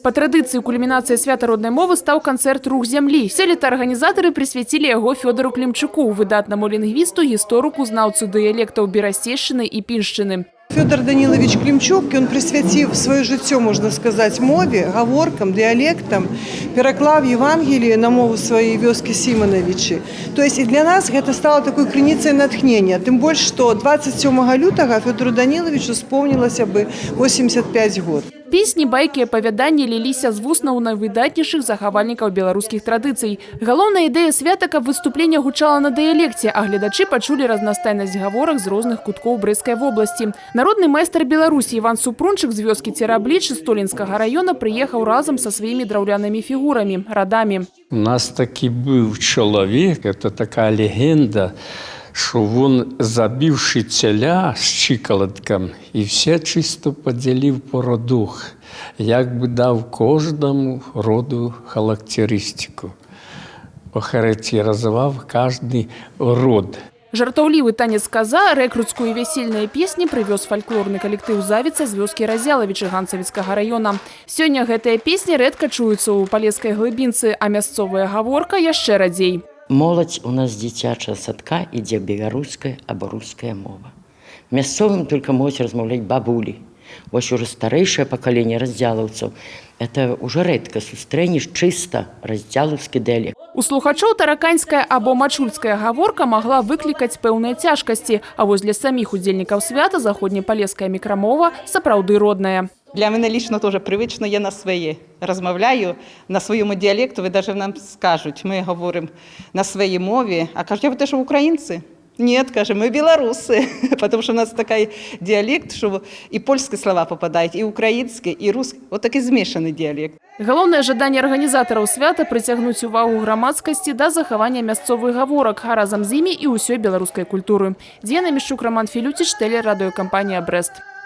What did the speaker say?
По традыцыі кульмінацыяй свята роднай мовы стаў канцэрт «Рух зямлі». Сёлета арганізатары прысвяцілі яго Фёдору Клімчуку, выдатнаму лінгвісту, гісторыку, знаўцу дыялектаў берасцейшчыны і піншчыны. Фёдор Данилович Клімчук, он присвятив свое життя, можно сказать, мове, говоркам, диалектам, переклав Євангелие на мову своей вёски Симоновичи. То есть и для нас это стало такой крыницей натхнения. Тем больше, что 27 лютого Фёдору Даниловичу исполнилось бы 85 год. Песні, байкі, апавяданні ліліся з вуснаў найвыдатнейшых захавальнікаў беларускіх традыцый. Галоўная ідэя свята, каб выступленне гучала на дыялекце, а гледачы пачулі разнастайнасць гаворак з розных куткоў Брэсцкай вобласці. Народны майстар Беларусі Іван Супрунчык з вёскі Цераблічы Столінскага раёна прыехаў разам са сваімі драўлянымі фігурамі, радамі. У нас такі быў чалавек, это такая легенда, що він, забивши теля з чиколотком, і все чисто поділив по родах, як би дав кожному роду характеристику. Охарактеризував кожний род. Жартаўлівы танец каза, рэкруцкую і вясельныя песні прывёз фальклорны калектыў «Завіца» з вёскі Разялавічы Ганцавіцкага раёна. Сёння гэтыя песні рэдка чуюцца ў палескай глыбінцы, а мясцовая гаворка яшчэ радзей. Моладзь у нас дзіцячага садка ідзе беларуская або руская мова. Мясцовым только могуць размаўляць бабулі. Вось уже старэйшае пакаленне раздзялаўцаў. Это уже рэдка сустрэнеш чыста раздзялаўскі дыялект. У слухачоў тараканская або мачульская гаворка магла выклікаць пэўныя цяжкасці, а вось для саміх удзельнікаў свята заходнепалеская мікрамова сапраўды родная. Для мене лично теж привично, я на своє розмовляю, на своєму діалекту, ви навіть нам скажуть, ми говоримо на своїй мові, а кажуть, а ви теж українці? Ні, каже, ми білоруси, тому що у нас такий діалект, що і польські слова попадають, і українські, і русські, от такий змішаний діалект. Галоўнае жаданне арганізатараў свята прыцягнуць увагу грамадскасці да захавання мясцовых гаворак, а разам з імі і ўсёй беларускай культуры. Дзена Мішчук, Роман Філюціч, тэлерадыёкампанія «Брэст».